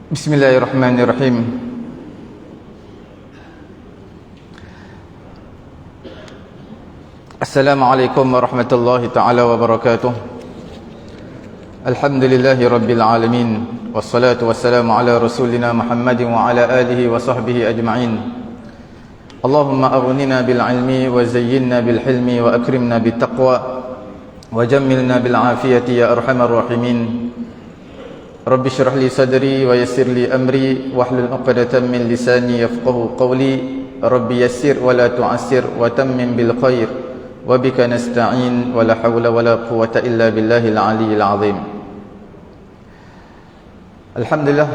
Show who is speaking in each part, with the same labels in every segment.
Speaker 1: Bismillahirrahmanirrahim. Assalamualaikum warahmatullahi ta'ala wabarakatuh. Alhamdulillahi rabbil alamin. Wassalatu wassalamu ala rasulina Muhammadin wa ala alihi wa sahbihi ajma'in. Allahumma aghnina bil ilmi wa zayyinna bil hilmi wa akrimna bit taqwa wa jammilna bil afiyati ya arhamar rahimin. Rabbi syrah li sadri wa yassir li amri wahlul 'uqdatam min lisani yafqahu qawli. Rabbi yassir wa la tu'assir wa tammim bil khair wa bika nasta'in wa la hawla wa la quwwata illa billahil 'aliyyil 'azim. Alhamdulillah,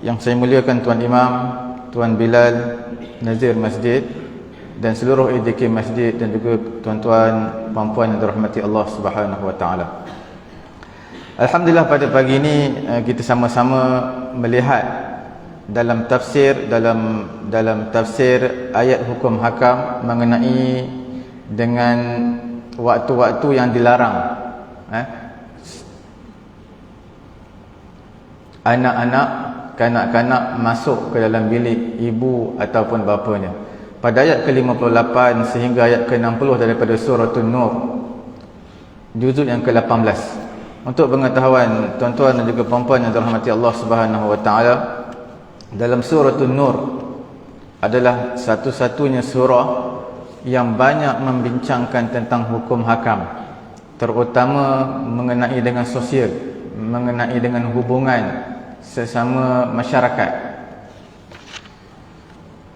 Speaker 1: yang saya muliakan Tuan Imam, Tuan Bilal, Nazir Masjid dan seluruh ADK Masjid dan juga tuan-tuan, puan-puan yang dirahmati Allah Subhanahu wa taala. Alhamdulillah, pada pagi ini kita sama-sama melihat dalam tafsir tafsir ayat hukum hakam mengenai dengan waktu-waktu yang dilarang anak-anak, kanak-kanak masuk ke dalam bilik ibu ataupun bapanya. Pada ayat ke-58 sehingga ayat ke-60 daripada surah An-Nur, juzuk yang ke-18. Untuk pengetahuan tuan-tuan dan juga puan-puan yang dirahmati Allah Subhanahu wa taala, dalam surah An-Nur adalah satu-satunya surah yang banyak membincangkan tentang hukum hakam, terutama mengenai dengan sosial, mengenai dengan hubungan sesama masyarakat.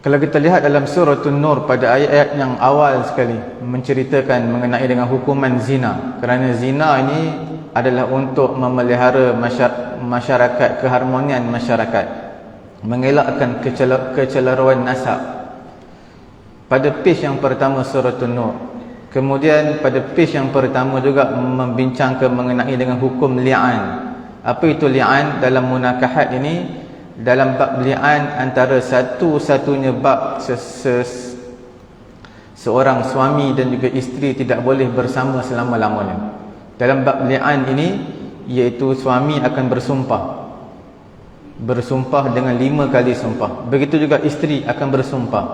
Speaker 1: Kalau kita lihat dalam surah An-Nur pada ayat-ayat yang awal sekali menceritakan mengenai dengan hukuman zina, kerana zina ini adalah untuk memelihara masyarakat, keharmonian masyarakat, mengelakkan kecelaruan nasab. Pada page yang pertama surah An-Nur. Kemudian pada page yang pertama juga membincangkan mengenai dengan hukum li'an. Apa itu li'an? Dalam munakahat ini, dalam bab li'an antara satu-satunya bab seorang suami dan juga isteri tidak boleh bersama selama-lamanya. Dalam bab li'an ini, iaitu suami akan bersumpah dengan 5 kali sumpah. Begitu juga isteri akan bersumpah.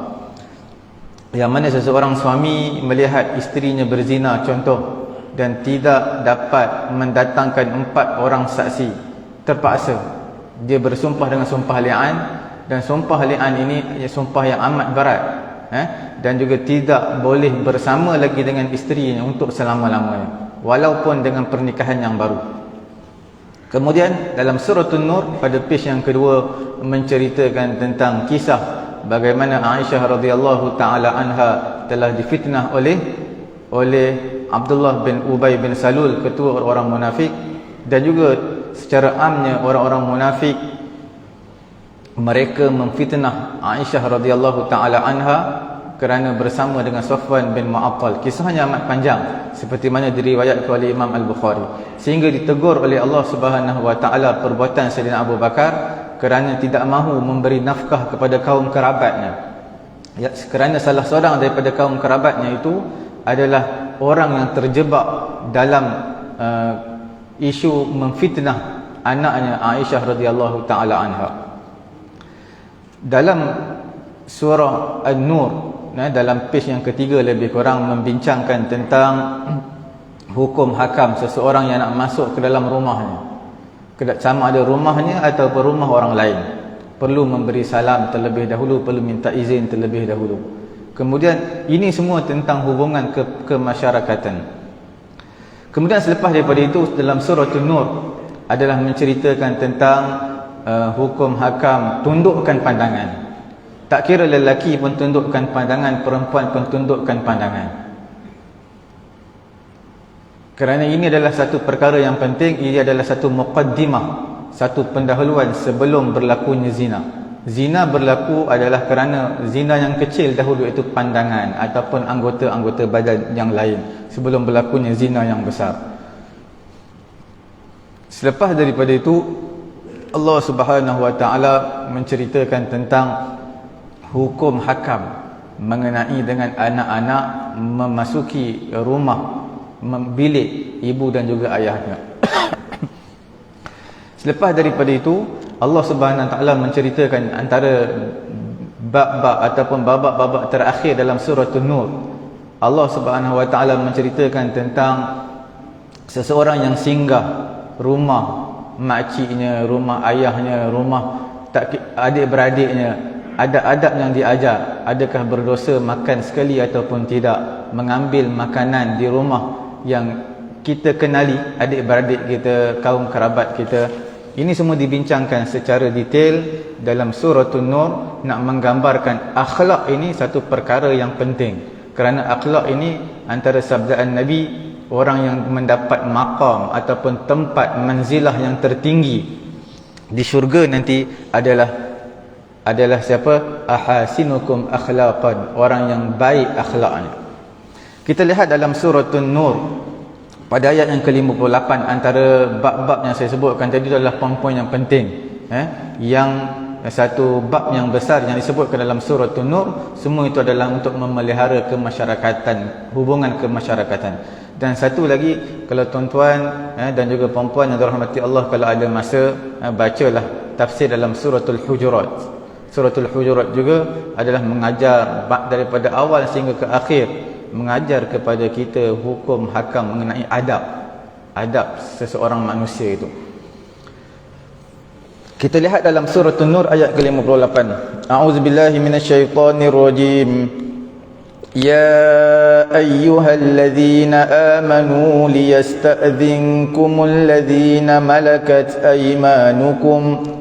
Speaker 1: Yang mana seseorang suami melihat isterinya berzina contoh, dan tidak dapat mendatangkan 4 orang saksi, terpaksa dia bersumpah dengan sumpah li'an. Dan sumpah li'an ini sumpah yang amat berat, dan juga tidak boleh bersama lagi dengan isterinya untuk selama-lamanya, walaupun dengan pernikahan yang baru. Kemudian dalam surah An-Nur pada page yang kedua menceritakan tentang kisah bagaimana Aisyah radhiyallahu taala anha telah difitnah oleh Abdullah bin Ubay bin Salul, ketua orang-orang munafik, dan juga secara amnya orang-orang munafik mereka memfitnah Aisyah radhiyallahu taala anha kerana bersama dengan Safwan bin Mu'attal. Kisahnya amat panjang seperti mana diriwayatkan oleh Imam Al-Bukhari, sehingga ditegur oleh Allah Subhanahu wa taala perbuatan Sayyidina Abu Bakar kerana tidak mahu memberi nafkah kepada kaum kerabatnya. Kerana salah seorang daripada kaum kerabatnya itu adalah orang yang terjebak dalam isu memfitnah anaknya Aisyah radhiyallahu taala anha. Dalam surah An-Nur, dalam page yang ketiga lebih kurang membincangkan tentang hukum hakam seseorang yang nak masuk ke dalam rumahnya, sama ada rumahnya ataupun rumah orang lain, perlu memberi salam terlebih dahulu, perlu minta izin terlebih dahulu. Kemudian ini semua tentang hubungan kemasyarakatan. Kemudian selepas daripada itu dalam surah An-Nur adalah menceritakan tentang hukum hakam tundukkan pandangan. Tak kira lelaki pun tundukkan pandangan, perempuan pun tundukkan pandangan. Kerana ini adalah satu perkara yang penting. Ini adalah satu muqaddimah, satu pendahuluan sebelum berlakunya zina. Zina berlaku adalah kerana zina yang kecil dahulu, itu pandangan ataupun anggota-anggota badan yang lain, sebelum berlakunya zina yang besar. Selepas daripada itu Allah Subhanahu wa taala menceritakan tentang hukum hakam mengenai dengan anak-anak memasuki rumah, bilik ibu dan juga ayahnya. Selepas daripada itu Allah Subhanahu Wa Taala menceritakan antara bab-bab ataupun babak-babak terakhir dalam surah An-Nur. Allah Subhanahu Wa Taala menceritakan tentang seseorang yang singgah rumah makciknya, rumah ayahnya, rumah adik-beradiknya. Ada adab yang diajar. Adakah berdosa makan sekali ataupun tidak, mengambil makanan di rumah yang kita kenali, adik-beradik kita, kaum kerabat kita. Ini semua dibincangkan secara detail dalam surah An-Nur, nak menggambarkan akhlak ini satu perkara yang penting. Kerana akhlak ini antara sabdaan Nabi, orang yang mendapat maqam ataupun tempat manzilah yang tertinggi di syurga nanti adalah siapa? Ahasinukum akhlaqan, orang yang baik akhlaknya. Kita lihat dalam surah An-Nur pada ayat yang ke-58, antara bab-bab yang saya sebutkan tadi itu adalah poin-poin yang penting. Yang satu bab yang besar yang disebutkan dalam surah An-Nur, semua itu adalah untuk memelihara kemasyarakatan, hubungan kemasyarakatan. Dan satu lagi, kalau tuan-tuan dan juga puan-puan yang dirahmati Allah, kalau ada masa, bacalah tafsir dalam suratul Hujurat. Suratul Hujurat juga adalah mengajar daripada awal sehingga ke akhir, mengajar kepada kita hukum hakam mengenai adab seseorang manusia itu. Kita lihat dalam surah An-Nur ayat ke-58. A'udzubillahi minasyaitonirrajim. Ya ayyuhalladzina amanu liyasta'dzinkumul ladzina malakat aymanukum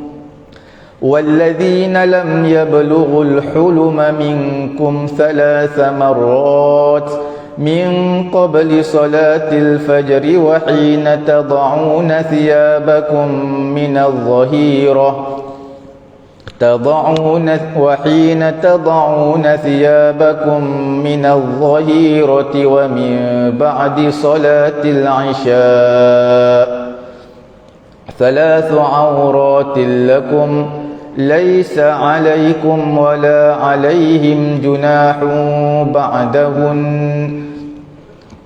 Speaker 1: والذين لم يبلغوا الحلم منكم 3 مرات من قبل صلاة الفجر وحين تضعون ثيابكم من الظهيرة ومن بعد صلاة العشاء 3 عورات لكم ليس عليكم ولا عليهم جناح بعدهن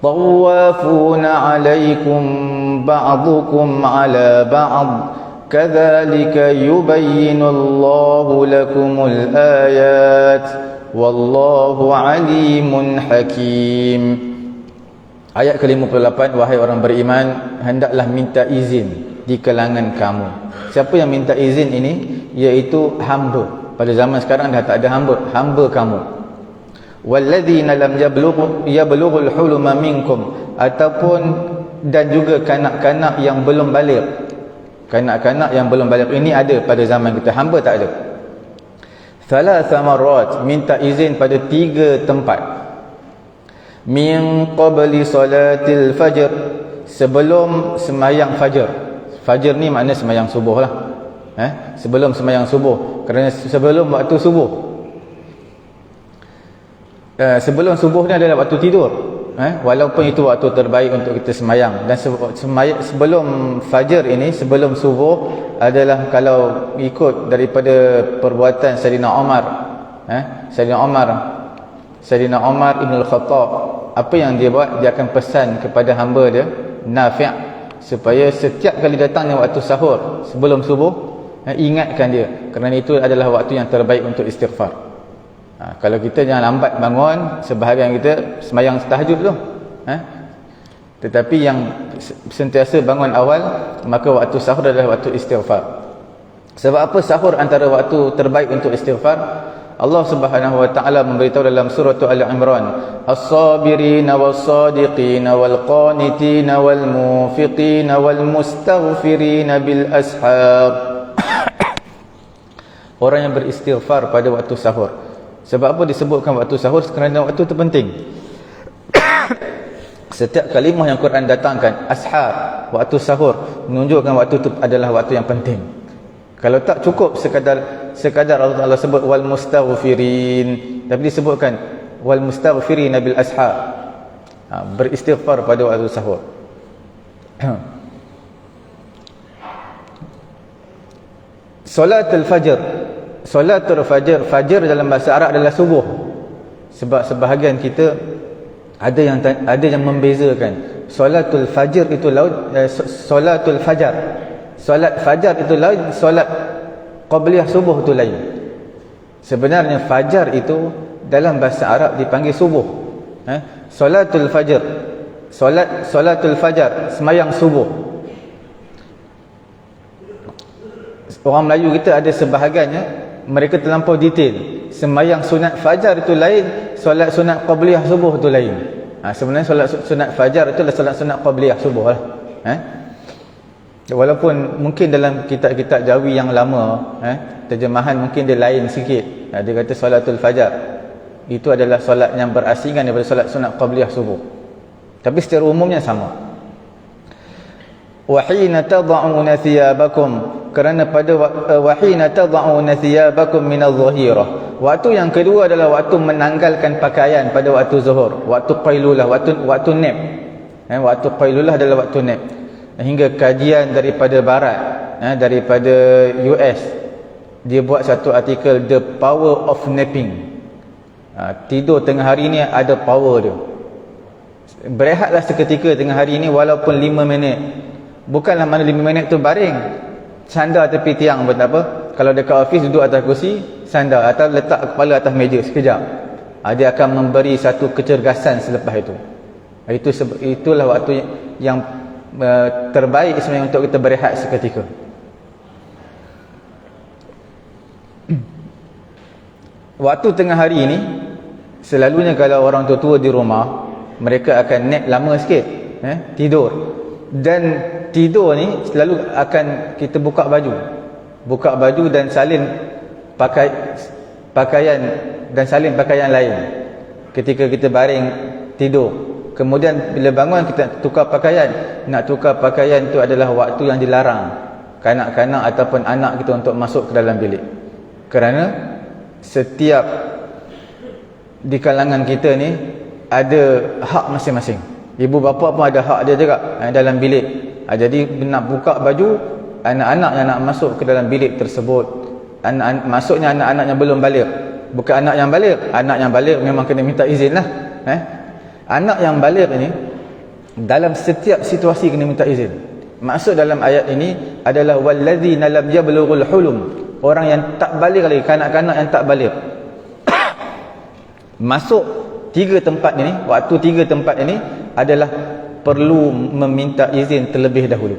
Speaker 1: طوافون عليكم بعضكم على بعض كذلك يبين الله لكم الآيات والله عليم حكيم. Ayat ke-58, wahai orang beriman, hendaklah minta izin di kalangan kamu. Siapa yang minta izin ini? Iaitu hamba. Pada zaman sekarang dah tak ada hamba kamu. Walladzina lam yablughul huluma minkum, ataupun dan juga kanak-kanak yang belum baligh. Kanak-kanak yang belum baligh ini ada pada zaman kita, hamba tak ada. 3 marrat, minta izin pada 3 tempat. Min qabli salatil fajr, sebelum sembahyang fajar. Fajar ni makna sembahyang subuh lah. Sebelum sembahyang subuh. Kerana sebelum waktu subuh, sebelum subuh ni adalah waktu tidur. Walaupun itu waktu terbaik untuk kita sembahyang. Dan sebelum fajar ini, sebelum subuh adalah, kalau ikut daripada perbuatan Sayyidina Umar, Sayyidina Umar Ibn Al-Khattab, apa yang dia buat, dia akan pesan kepada hamba dia Nafi', supaya setiap kali datangnya waktu sahur sebelum subuh, ingatkan dia, kerana itu adalah waktu yang terbaik untuk istighfar. Kalau kita jangan lambat bangun, sebahagian kita sembahyang tahajud tu, tetapi yang sentiasa bangun awal, maka waktu sahur adalah waktu istighfar. Sebab apa sahur antara waktu terbaik untuk istighfar? Allah Subhanahu Wa Taala memberitahu dalam surah Al-Imran, as-sabirina was-sadiqina wal-qanitina wal-mufiqina wal-mustaghfirina bil ashar. Orang yang beristighfar pada waktu sahur. Sebab apa disebutkan waktu sahur? Kerana waktu itu penting. Setiap kalimah yang Quran datangkan, ashar, waktu sahur, menunjukkan waktu itu adalah waktu yang penting. Kalau tak cukup sekadar Allah sebut wal mustaghfirin, tapi disebutkan wal mustaghfirin bil ashar, beristighfar pada waktu sahur. Salatul fajr. Salatul fajr, fajar dalam bahasa Arab adalah subuh. Sebab sebahagian kita ada yang membezakan. Salatul fajr itu laut, salatul fajar. Solat fajar itu lain, solat qabliyah subuh tu lain. Sebenarnya fajar itu dalam bahasa Arab dipanggil subuh. Solatul fajr, solatul fajar, semayang subuh. Orang Melayu kita ada sebahagiannya mereka terlampau detail. Semayang sunat fajar itu lain, solat sunat qabliyah subuh itu lain. Sebenarnya solat sunat fajar itu adalah solat sunat qabliyah subuh lah. Walaupun mungkin dalam kitab-kitab Jawi yang lama, terjemahan mungkin dia lain sikit. Dia kata solatul fajar itu adalah solat yang berasingan daripada solat sunat qabliyah subuh. Tapi secara umumnya sama. Wa hina tad'una thiyabakum, kerana pada wa hina tad'una thiyabakum min adh-dhahirah. Waktu yang kedua adalah waktu menanggalkan pakaian pada waktu zuhur, waktu qailulah, waktu nap. Waktu qailulah adalah waktu nap. Hingga kajian daripada barat, daripada US, dia buat satu artikel The Power of Napping. Tidur tengah hari ni ada power dia. Berehatlah seketika tengah hari ni walaupun 5 minit. Bukanlah mana 5 minit tu baring, sandar tepi tiang pun tak apa. Kalau dekat office duduk atas kursi, sandar atau letak kepala atas meja sekejap. Dia akan memberi satu kecergasan selepas itu. Itulah waktu yang terbaik sebenarnya untuk kita berehat seketika. Waktu tengah hari ini selalunya kalau orang tua-tua di rumah, mereka akan nap lama sikit, tidur. Dan tidur ni selalu akan kita buka baju dan salin pakaian dan salin pakaian lain ketika kita baring tidur. Kemudian bila bangun kita tukar pakaian. Nak tukar pakaian tu adalah waktu yang dilarang kanak-kanak ataupun anak kita untuk masuk ke dalam bilik. Kerana setiap di kalangan kita ni ada hak masing-masing. Ibu bapa pun ada hak dia juga dalam bilik. Jadi nak buka baju, anak-anak yang nak masuk ke dalam bilik tersebut, maksudnya anak-anak yang belum balik, bukan anak yang balik. Anak yang balik memang kena minta izin lah. Anak yang balik ini dalam setiap situasi kena minta izin. Maksud dalam ayat ini adalah walladzina lam yablughul hulum, orang yang tak balik lagi, kanak-kanak yang tak balik. Masuk 3 tempat ini, waktu 3 tempat ini adalah perlu meminta izin terlebih dahulu.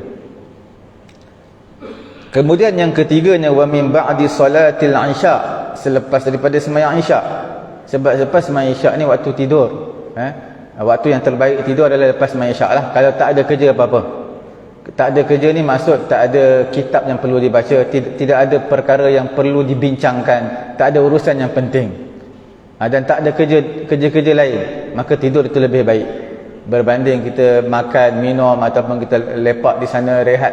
Speaker 1: Kemudian yang ketiganya wa min ba'di salatil isya, selepas daripada sembahyang isya. Sebab selepas sembahyang isya ni waktu tidur. Waktu yang terbaik tidur adalah lepas sembahyang isya lah. Kalau tak ada kerja apa-apa. Tak ada kerja ni maksud tak ada kitab yang perlu dibaca, tidak ada perkara yang perlu dibincangkan, tak ada urusan yang penting. Dan tak ada kerja-kerja lain, maka tidur itu lebih baik berbanding kita makan, minum ataupun kita lepak di sana, rehat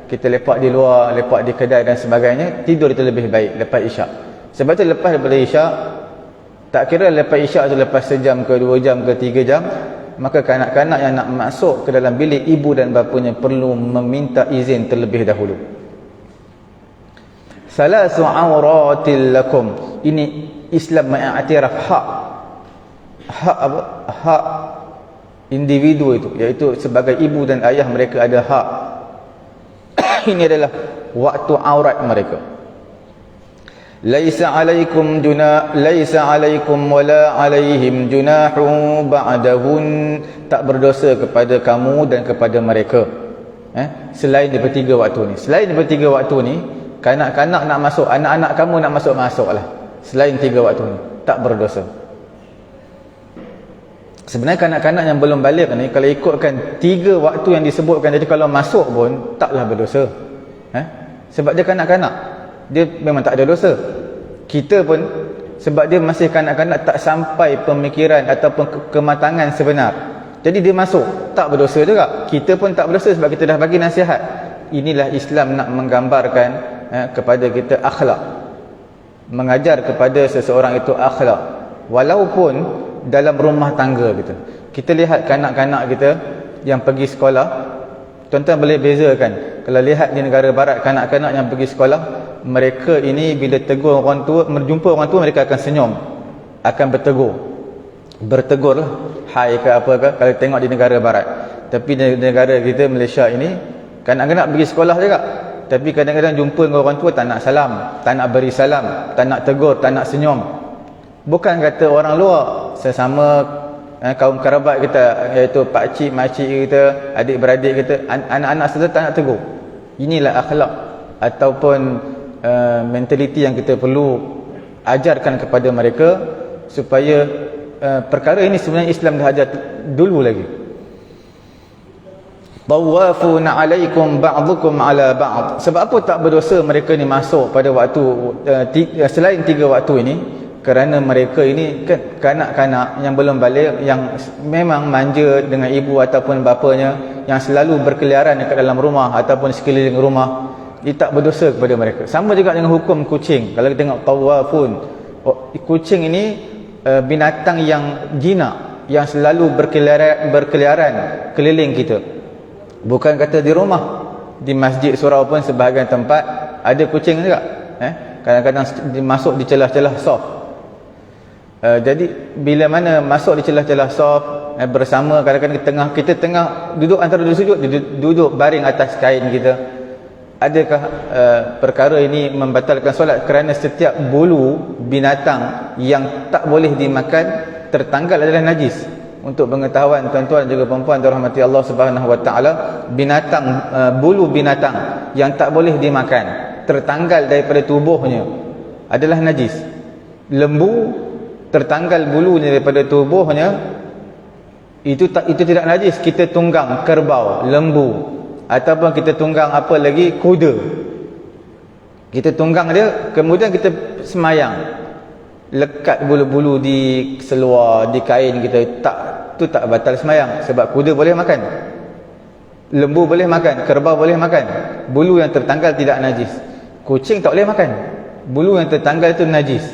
Speaker 1: kita lepak di luar, lepak di kedai dan sebagainya. Tidur itu lebih baik lepas isyak. Sebab tu lepas daripada isyak, tak kira lepas isyak tu lepas sejam ke 2 jam ke 3 jam, maka kanak-kanak yang nak masuk ke dalam bilik ibu dan bapanya perlu meminta izin terlebih dahulu. Salasu auratil lakum, ini Islam mengiktiraf hak apa? Hak individu itu, iaitu sebagai ibu dan ayah mereka ada hak. Ini adalah waktu aurat mereka. Laisa alaikum wala alaihim junahun ba'dahun, tak berdosa kepada kamu dan kepada mereka selain daripada 3 waktu ni. Selain daripada 3 waktu ni, kanak-kanak nak masuk, anak-anak kamu nak masuklah. Selain 3 waktu ni tak berdosa. Sebenarnya kanak-kanak yang belum balik ni, kalau ikutkan 3 waktu yang disebutkan, jadi kalau masuk pun taklah berdosa. Sebab dia kanak-kanak, dia memang tak ada dosa. Kita pun sebab dia masih kanak-kanak, tak sampai pemikiran ataupun kematangan sebenar, jadi dia masuk, tak berdosa juga. Kita pun tak berdosa sebab kita dah bagi nasihat. Inilah Islam nak menggambarkan kepada kita akhlak, mengajar kepada seseorang itu akhlak. Walaupun dalam rumah tangga kita lihat kanak-kanak kita yang pergi sekolah, tuan-tuan boleh bezakan. Kalau lihat di negara barat, kanak-kanak yang pergi sekolah, mereka ini bila tegur orang tua, berjumpa orang tua, mereka akan senyum, akan bertegur lah, hai ke apa ke, kalau tengok di negara barat. Tapi di negara kita Malaysia ini, kanak-kanak pergi sekolah juga, Tapi kadang-kadang jumpa dengan orang tua tak nak salam, tak nak beri salam, tak nak tegur, tak nak senyum. Bukan kata orang luar, sesama kaum kerabat kita, iaitu pakcik, makcik kita, adik-beradik kita, anak-anak saudara tak nak tegur. Inilah akhlak ataupun mentaliti yang kita perlu ajarkan kepada mereka, supaya perkara ini sebenarnya Islam dah ajar dulu lagi. Tawafuna alaikum ba'dukum ala ba'd. Sebab apa tak berdosa mereka ni masuk pada waktu selain 3 waktu ini? Kerana mereka ini kan kanak-kanak yang belum balik, yang memang manja dengan ibu ataupun bapanya, yang selalu berkeliaran dekat dalam rumah ataupun sekeliling rumah. Dia tak berdosa kepada mereka. Sama juga dengan hukum kucing. Kalau kita tengok tawafun, kucing ini binatang yang jinak, yang selalu berkeliaran keliling kita. Bukan kata di rumah, di masjid surau pun sebahagian tempat ada kucing juga. Kadang-kadang masuk di celah-celah soft. Jadi bila mana masuk di celah-celah soft bersama, kadang-kadang kita tengah duduk antara dua sujud, duduk baring atas kain kita. Adakah perkara ini membatalkan solat? Kerana setiap bulu binatang yang tak boleh dimakan tertanggal adalah najis. Untuk pengetahuan tuan-tuan juga perempuan dirahmati Allah Subhanahu wa taala, binatang bulu binatang yang tak boleh dimakan tertanggal daripada tubuhnya adalah najis. Lembu tertanggal bulunya daripada tubuhnya, itu tidak najis. Kita tunggang kerbau, lembu, ataupun kita tunggang apa lagi, kuda, kita tunggang dia, kemudian kita semayang, lekat bulu-bulu di seluar, di kain kita, tak batal semayang. Sebab kuda boleh makan, lembu boleh makan, kerbau boleh makan. Bulu yang tertanggal tidak najis. Kucing tak boleh makan, bulu yang tertanggal itu najis.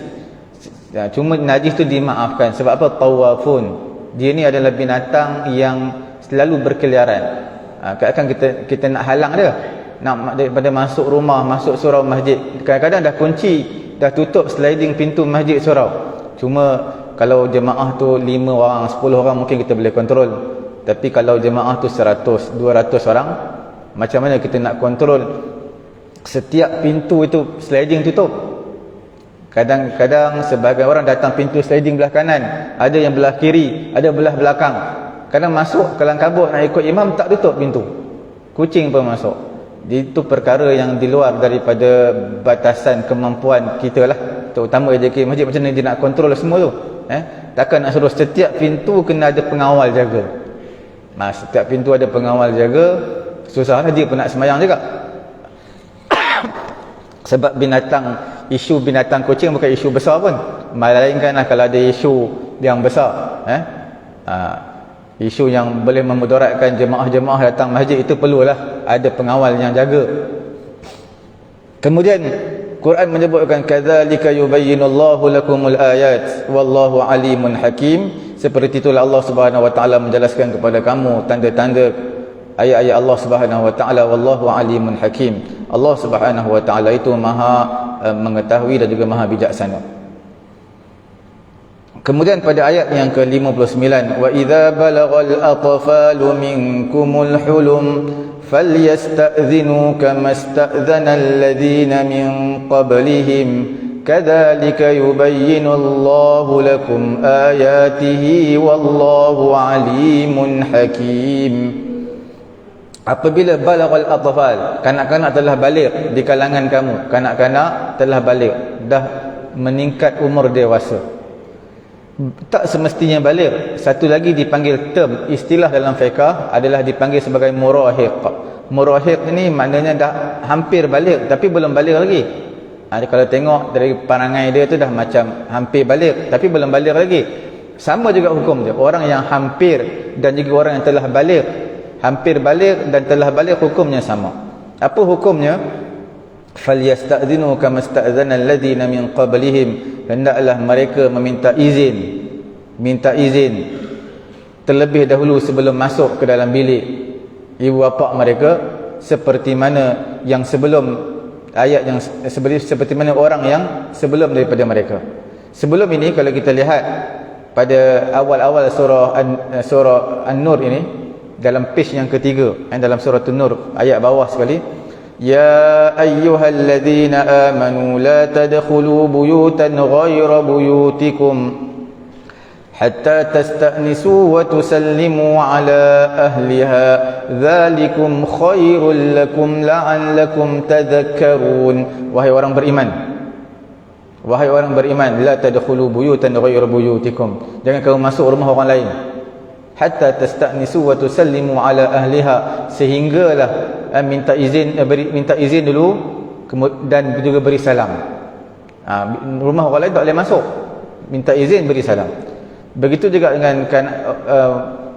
Speaker 1: Cuma najis tu dimaafkan. Sebab apa? Tawafun, dia ni adalah binatang yang selalu berkeliaran. Kadang-kadang kita nak halang dia, nak daripada masuk rumah, masuk surau masjid. Kadang-kadang dah kunci, dah tutup sliding pintu masjid surau. Cuma kalau jemaah tu 5 orang, 10 orang mungkin kita boleh kontrol. Tapi kalau jemaah tu 100, 200 orang, macam mana kita nak kontrol setiap pintu itu sliding tutup? Kadang-kadang sebahagian orang datang pintu sliding belah kanan, ada yang belah kiri, ada belah belakang. Kadang masuk kelang kabut nak ikut imam, tak tutup pintu, kucing pun masuk. Itu perkara yang di luar daripada batasan kemampuan kita lah, terutama AJK masjid. Macam mana dia nak kontrol semua tu? Takkan nak suruh setiap pintu kena ada pengawal jaga. Setiap pintu ada pengawal jaga, susah lah, dia pun nak semayang juga. Sebab isu binatang kucing bukan isu besar pun. Melainkanlah kalau ada isu yang besar, isu yang boleh memudaratkan jemaah-jemaah datang masjid, itu perlulah ada pengawal yang jaga. Kemudian Quran menyebutkan kadzalika yubayyinullahu lakumul ayat wallahu alimun hakim. Seperti itulah Allah Subhanahu wa taala menjelaskan kepada kamu tanda-tanda ayat-ayat Allah Subhanahu wa taala, wallahu alimun hakim. Allah Subhanahu wa taala itu maha mengetahui dan juga maha bijaksana. Kemudian pada ayat yang ke-59, wa idza balagal atfalu minkumul hulum falyasta'dhinu kama sta'dhana alladhina min qablihim kadzalika yubayyinu Allahu lakum ayatihi wallahu alimun hakim. Apabila balagal atfal, kanak-kanak telah balik di kalangan kamu, kanak-kanak telah balik, dah meningkat umur dewasa, tak semestinya balik. Satu lagi dipanggil term, istilah dalam fiqh adalah dipanggil sebagai murahiq. Murahiq ini maknanya dah hampir balik tapi belum balik lagi. Kalau tengok dari perangai dia tu dah macam hampir balik tapi belum balik lagi. Sama juga hukum dia. Orang yang hampir dan juga orang yang telah balik, hampir balik dan telah balik, hukumnya sama. Apa hukumnya? Falyasta'dhinu kama sta'dhana alladhina min qablihim. Hendaklah mereka meminta izin, minta izin terlebih dahulu sebelum masuk ke dalam bilik ibu bapa mereka, seperti mana yang sebelum ayat yang seperti mana orang yang sebelum daripada mereka. Sebelum ini kalau kita lihat pada awal-awal surah An-Nur ini, dalam page yang ketiga, dalam surah An-Nur ayat bawah sekali, يا أيها الذين آمنوا لا تدخلوا بيوتا غير بيوتكم حتى تستأنسوا وتسلموا على أهلها ذلكم خير لكم لعلكم تذكرون. Wahai orang beriman, wahai orang beriman, la tadkhulu buyutan ghayra buyutikum, jangan kamu masuk rumah orang lain. Hatta tasta'nisu wa tusallimu ala ahliha, sehinggalah minta izin dulu dan juga beri salam. Rumah orang lain tak boleh masuk, minta izin, beri salam. Begitu juga dengan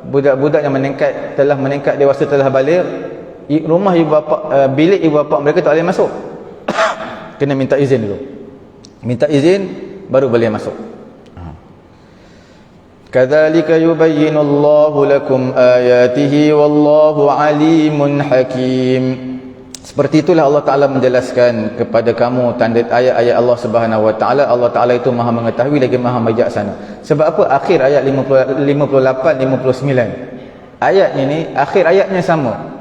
Speaker 1: budak-budak yang telah meningkat dewasa, telah balik, rumah ibu bapa, bilik ibu bapa mereka tak boleh masuk. Kena minta izin dulu. Minta izin baru boleh masuk. Kadzalika yubayyinu Allahu lakum ayatihi wallahu alimun hakim. Seperti itulah Allah Ta'ala menjelaskan kepada kamu tanda ayat-ayat Allah Subhanahu Wa Ta'ala. Allah Ta'ala itu maha mengetahui lagi maha bijaksana. Sebab apa? Akhir ayat 58, 59 ayat ini, akhir ayatnya sama.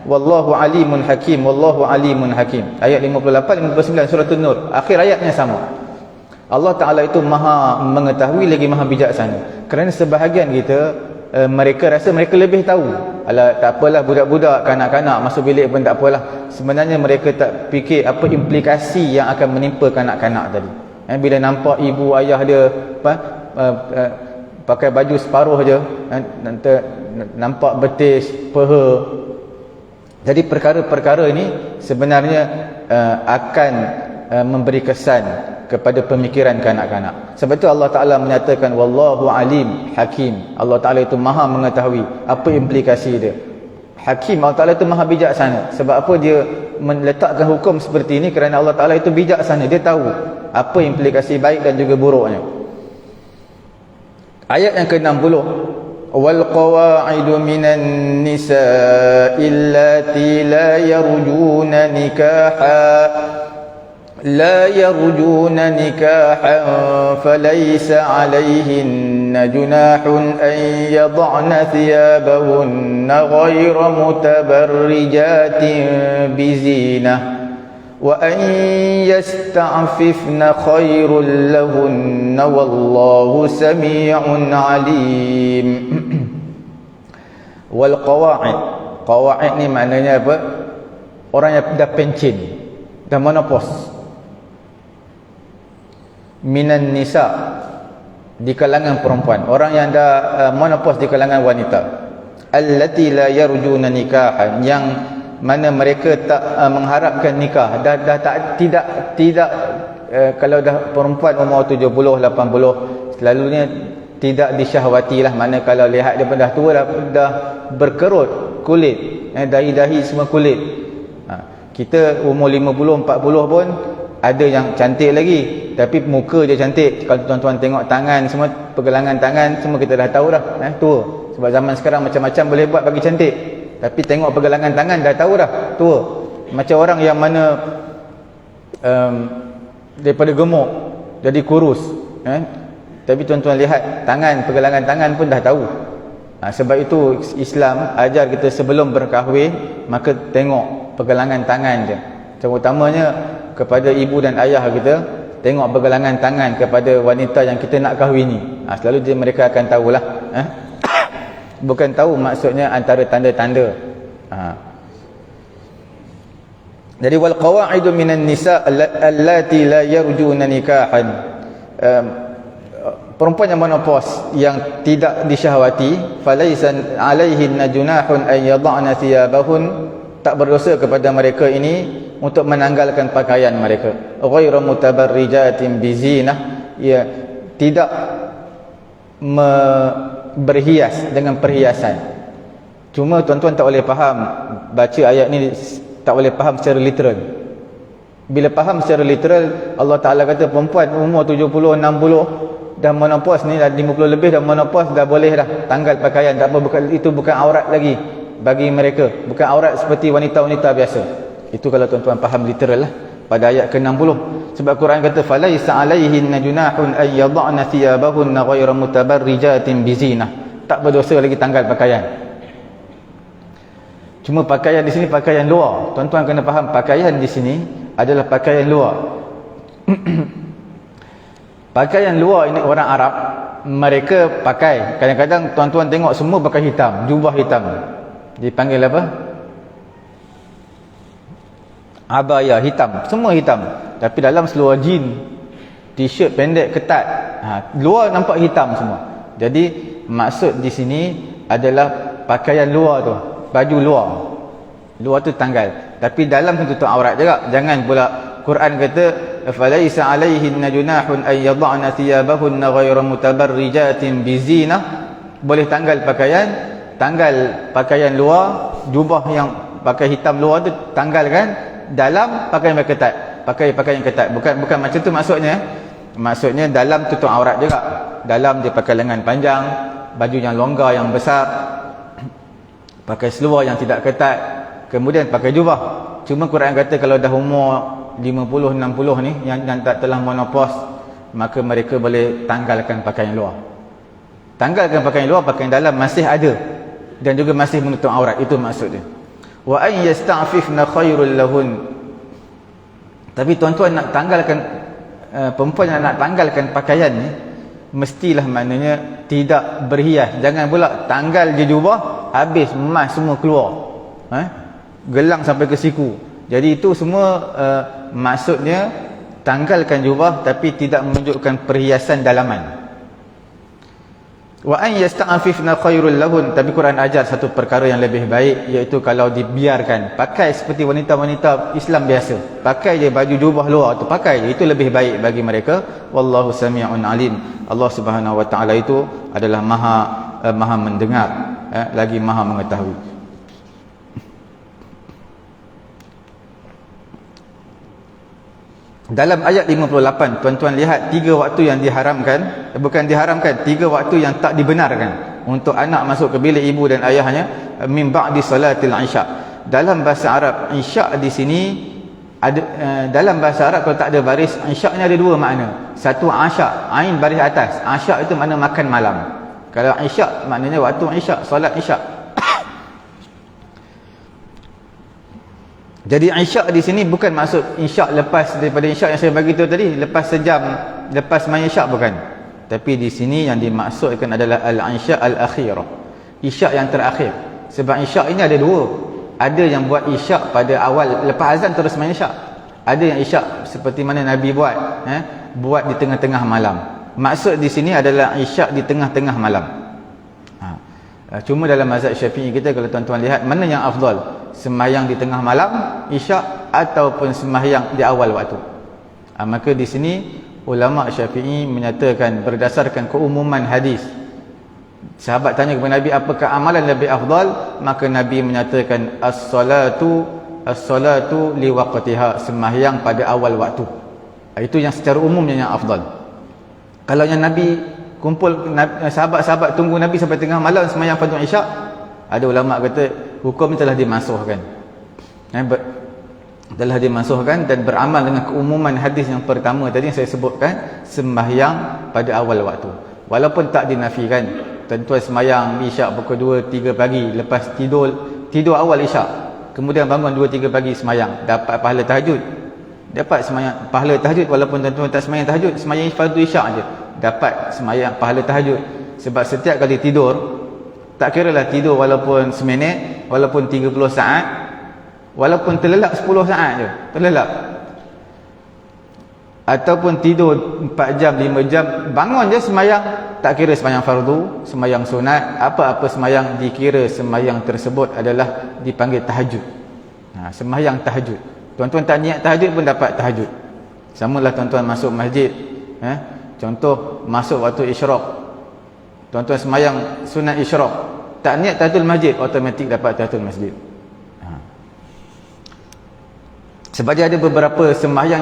Speaker 1: Wallahu alimun hakim, wallahu alimun hakim. Ayat 58, 59 surah An-Nur, akhir ayatnya sama. Allah Ta'ala itu maha mengetahui lagi maha bijaksana. Kerana sebahagian kita, mereka rasa mereka lebih tahu. Alah, tak apalah budak-budak, kanak-kanak masuk bilik pun tak apalah. Sebenarnya mereka tak fikir apa implikasi yang akan menimpa kanak-kanak tadi. Bila nampak ibu ayah dia pakai baju separuh je, nampak betis, peha. Jadi perkara-perkara ini sebenarnya akan memberi kesan kepada pemikiran kanak-kanak. Sebab itu Allah Ta'ala menyatakan wallahu alim hakim. Allah Ta'ala itu maha mengetahui apa implikasi dia. Hakim, Allah Ta'ala itu maha bijaksana. Sebab apa dia meletakkan hukum seperti ini? Kerana Allah Ta'ala itu bijaksana. Dia tahu apa implikasi baik dan juga buruknya. Ayat yang ke-60, wal qawa'idu minan nisa'i allati la yarjuna nikaha فليس عليهن جناح أن يضعن ثيابهن غير متبرجات بزينة وأن يستعففن خير لهن والله سميع عليم. والقواعد, qawaid ni maknanya apa? Orang yang dah pencin, dah menopause. Minan nisa, di kalangan perempuan, orang yang dah menopause di kalangan wanita. Allati la yarjuna nikahan, yang mana mereka tak mengharapkan nikah. Tidak kalau dah perempuan umur 70, 80, selalunya tidak disyahwati lah. Mana kalau lihat dia pun dah tua, dah berkerut kulit, dahi-dahi semua kulit. Kita umur 50, 40 pun ada yang cantik lagi, tapi muka dia cantik. Kalau tuan-tuan tengok tangan semua, pergelangan tangan semua kita dah tahu dah tua. Sebab zaman sekarang macam-macam boleh buat bagi cantik, tapi tengok pergelangan tangan dah tahu dah tua. Macam orang yang mana daripada gemuk jadi kurus, tapi tuan-tuan lihat tangan, pergelangan tangan pun dah tahu. Sebab itu Islam ajar kita sebelum berkahwin, maka tengok pergelangan tangan je. Terutamanya kepada ibu dan ayah kita, tengok pergelangan tangan kepada wanita yang kita nak kahwini. Selalu mereka akan tahulah. Bukan tahu maksudnya antara tanda-tanda. Jadi wal qawaidu minan nisa allati la yarjuna nikahan, perempuan yang menopause yang tidak disyahwati, falaisan alaihinna junahun an yad'na thiyabahun, tak berdosa kepada mereka ini untuk menanggalkan pakaian mereka. Ghairu mutabarrijatin bizinah, ya, tidak berhias dengan perhiasan. Cuma tuan-tuan tak boleh faham, baca ayat ni tak boleh faham secara literal. Bila faham secara literal, Allah Ta'ala kata perempuan umur 70, 60 dah menopause ni, dah 50 lebih dah menopause, dah boleh dah tanggal pakaian, tak apa, itu bukan aurat lagi bagi mereka, bukan aurat seperti wanita-wanita biasa. Itu kalau tuan-tuan faham literal lah pada ayat ke-60. Sebab Quran kata falaisa alaihinna junahun ay yad'na thiyabahunna ghayra mutabarrijatin bizinah, tak berdosa lagi tanggal pakaian. Cuma pakaian di sini pakaian luar. Tuan-tuan kena faham, pakaian di sini adalah pakaian luar. Pakaian luar ini orang Arab mereka pakai. Kadang-kadang tuan-tuan tengok semua pakai hitam, jubah hitam. Dipanggil apa? Abaya hitam, semua hitam. Tapi dalam seluar jean, t-shirt pendek ketat, luar nampak hitam semua. Jadi maksud di sini adalah pakaian luar tu, baju luar. Luar tu tanggal. Tapi dalam tu tutup aurat juga. Jangan pula Quran kata falaisa alaihinna junahun ay yad'na thiyabahunna ghayra mutabarrijatin bizinah. Boleh tanggal pakaian luar, jubah yang pakai hitam luar tu tanggalkan, dalam pakaian ketat. Pakai pakaian ketat. Bukan macam tu maksudnya. Maksudnya dalam tutup aurat juga. Dalam dia pakai lengan panjang, baju yang longgar yang besar, pakai seluar yang tidak ketat, kemudian pakai jubah. Cuma Quran kata kalau dah umur 50 60 ni yang tak telah menopause, maka mereka boleh tanggalkan pakaian luar. Tanggalkan pakaian luar, pakaian dalam masih ada dan juga masih menutup aurat. Itu maksud dia. Wa an yasta'fifna khairul lahun. Tapi tuan-tuan nak tanggalkan perempuan yang nak tanggalkan pakaian ni, mestilah maknanya tidak berhias. Jangan pula tanggal je jubah, habis emas semua keluar, gelang sampai ke siku. Jadi itu semua maksudnya tanggalkan jubah tapi tidak menunjukkan perhiasan dalaman. Wa an yasta'fifna khairul lahun. Tapi Quran ajar satu perkara yang lebih baik, iaitu kalau dibiarkan pakai seperti wanita-wanita Islam biasa, pakai je baju jubah luar tu, pakai je, itu lebih baik bagi mereka. Wallahu sami'un alim. Allah Subhanahu wa taala itu adalah maha mendengar, lagi maha mengetahui. Dalam ayat 58, tuan-tuan lihat 3 waktu yang diharamkan, bukan diharamkan, 3 waktu yang tak dibenarkan untuk anak masuk ke bilik ibu dan ayahnya min ba'di salatil isya. Dalam bahasa Arab, isya di sini ada, dalam bahasa Arab kalau tak ada baris, isya ni ada 2 makna. Satu asya, ain baris atas. Asya itu makna makan malam. Kalau isya maknanya waktu isya, solat isya. Jadi isyak di sini bukan maksud isyak lepas daripada isyak yang saya bagi tu tadi, lepas sejam lepas main isyak, bukan. Tapi di sini yang dimaksudkan adalah al-isyak al-akhirah, isyak yang terakhir. Sebab isyak ini ada 2. Ada yang buat isyak pada awal lepas azan terus main isyak. Ada yang isyak seperti mana Nabi buat, buat di tengah-tengah malam. Maksud di sini adalah isyak di tengah-tengah malam. Cuma dalam mazhab Syafi'i kita, kalau tuan-tuan lihat mana yang afdal, sembahyang di tengah malam isyak ataupun sembahyang di awal waktu. Maka di sini ulama Syafi'i menyatakan berdasarkan keumuman hadis. Sahabat tanya kepada Nabi, apakah amalan lebih afdal? Maka Nabi menyatakan as-salatu li waqtiha, sembahyang pada awal waktu. Itu yang secara umumnya yang afdal. Kalau yang Nabi kumpul, sahabat-sahabat tunggu Nabi sampai tengah malam sembahyang fardu isyak, ada ulama kata hukum telah dimasukkan, telah dimasukkan dan beramal dengan keumuman hadis yang pertama tadi yang saya sebutkan, sembahyang pada awal waktu. Walaupun tak dinafikan, tuan-tuan sembahyang isyak pukul 2-3 pagi, lepas tidur awal isyak, kemudian bangun 2-3 pagi sembahyang, dapat pahala tahajud. Dapat sembahyang pahala tahajud walaupun tuan-tuan tak sembahyang tahajud, sembahyang fardu isyak aje dapat sembahyang pahala tahajud. Sebab setiap kali tidur, tak kiralah tidur walaupun seminit, walaupun 30 saat, walaupun terlelap 10 saat je, terlelap, ataupun tidur 4 jam, 5 jam, bangun je sembahyang. Tak kira sembahyang fardu, sembahyang sunat, apa-apa sembahyang dikira sembahyang tersebut adalah dipanggil tahajud. Sembahyang tahajud. Tuan-tuan tak niat tahajud pun dapat tahajud. Samalah tuan-tuan masuk masjid, contoh masuk waktu isyraq, tuan-tuan sembahyang sunat isyraq, tak niat tahiyatul masjid, automatik dapat tahiyatul masjid. Sebab dia ada beberapa sembahyang